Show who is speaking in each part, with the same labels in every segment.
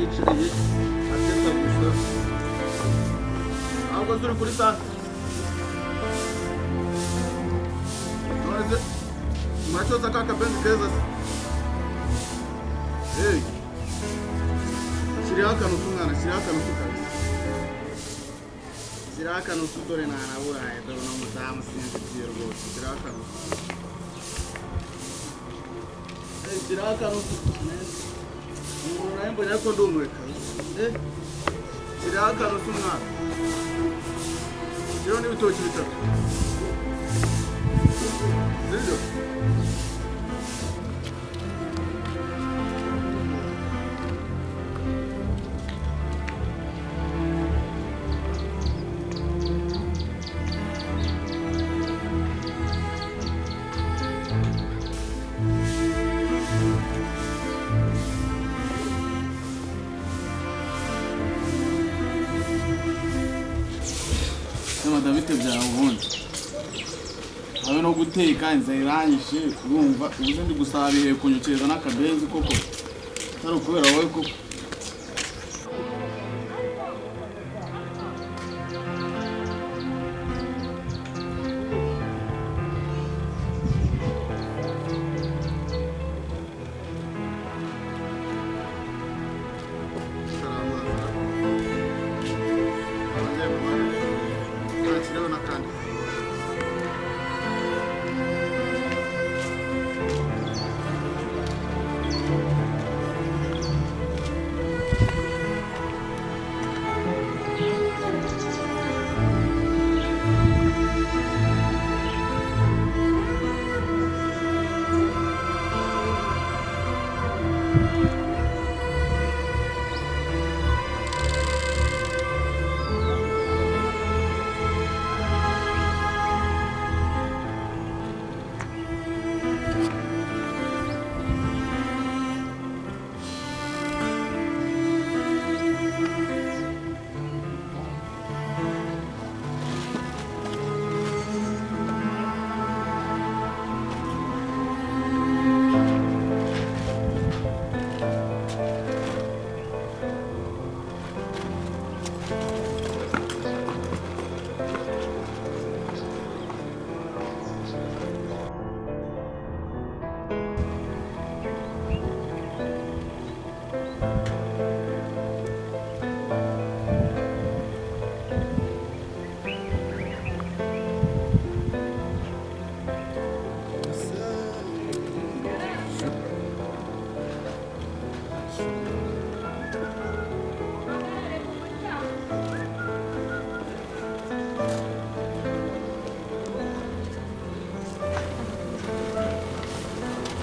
Speaker 1: yiciriye ateta gusa ahubwo zuri kuri sante none mwachoza kaka benzi keza hey shirika nutumwana shirika nutukazi shirika nututore na anabura edo no mutamu sinzi zero shirika hey shirika nutukane Unaimbo nyako ndumweka shirika nutumwana shiro ni bitoki bitatu Zilio David bya ubundi aho no guteka inzayiranyishe urumva ubuze ndi gusaba ibihe kunyukeza n'akabezi koko tari kubera wowe koko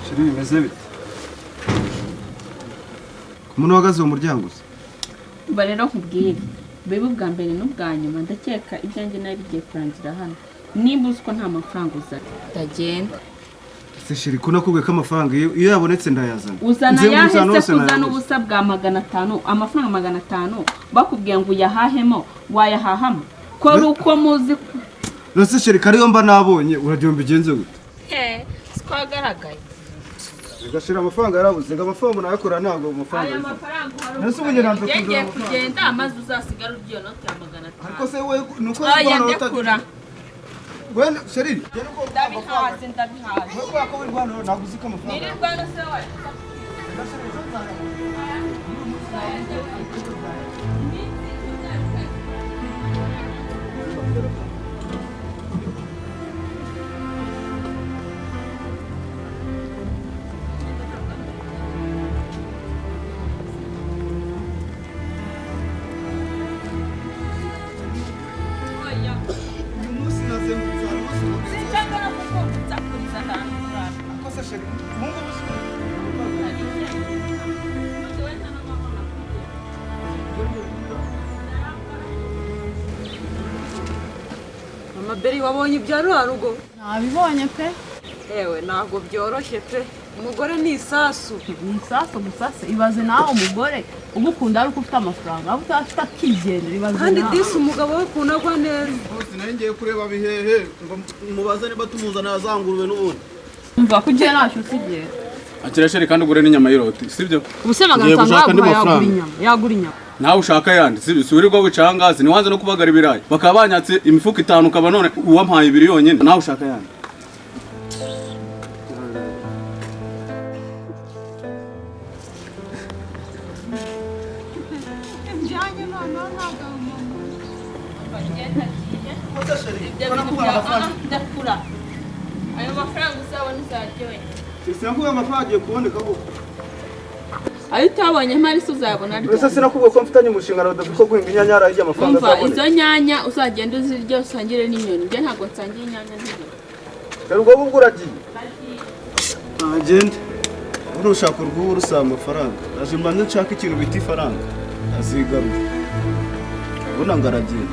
Speaker 1: Shiri bimeze bite Umuntu wagaze mu muryango se
Speaker 2: Barero nkubwire bebe ubwa mbere n'ubwa nyuma ndakeka ibyanjye nari bigiye kurangira hano nimba usko nta mafaranga uzana ndagenda
Speaker 1: Se shiri ko nakubwiye ko amafaranga iyo yabonetse ndayazana
Speaker 2: uzana yahese kuzana ubusa bwa 500 amafaranga 500 bakubwiye ngo uyahahemo wayahahamo ko ruko muzi
Speaker 1: Nose shiri kariyo mba nabonye uradyomba bigenze gute
Speaker 2: Twagaragaye
Speaker 1: Gashira amafaranga yarabuze amafaranga nakora ntabwo amafaranga
Speaker 2: aya mafaranga
Speaker 1: Nase ubunye nanze
Speaker 2: kugura kugenda amazi uzasigara uryo note ya 500
Speaker 1: Ariko se we nuko
Speaker 2: ndakura
Speaker 1: Bueno sheri
Speaker 2: ndabihaze
Speaker 1: Nuko yakobiri bwana naguze ko amafaranga
Speaker 2: Niri bwana se wawe
Speaker 3: Maberi wabonye ibyaro harugo
Speaker 4: nabibonye pe
Speaker 3: ewe nago byoroshye pe umugore ni isasu
Speaker 4: musase ibaze nawe umugore ugukunda ari uko ufite amafaranga abo utafite akigendera ibaze
Speaker 3: kandi disi umugabo we kunagwa neza
Speaker 1: bose nari ngiye kureba bihehe ngo mubaze niba tumuzana yazangurwe n'ubundi
Speaker 4: umva kugiye ntacyo usigiye
Speaker 1: akira sheri kandi ugure n'inyama y'iroti sibyo
Speaker 4: ubuse
Speaker 1: Ngiye
Speaker 4: magana
Speaker 1: gushaka andi
Speaker 4: atanu
Speaker 1: mafaranga.
Speaker 4: yagura inyama
Speaker 1: nawe ushaka yandi sibyo subirirwa wicangazi niwanze no kubagara ibirayi bakaba banyatse imifuka 5 ukaba none uwampaye 2 yonyine nawe ushaka yandi
Speaker 2: ndakura ayo mafaranga uzabona uzaryohe
Speaker 1: Sinakuye amafaranga agiye kuboneka ko
Speaker 2: ayo utabonye mpari se uzabona
Speaker 1: Ese sinakubwiye ko mfitanye umushinga rudafite ko guhinga inyanya ari amafaranga
Speaker 2: umva
Speaker 1: azaboneka
Speaker 2: izo nyanya uzagenda uzirya usangire n'inyoni njye ntabwo nsangiye inyanya n'inyoni
Speaker 1: Rero ubwo uragiye agenda urushaka urw'ubu rusaba amafaranga aje mbanze nshaka ikintu bita ifaranga azigarura ubona ngaragiye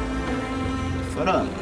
Speaker 1: faranga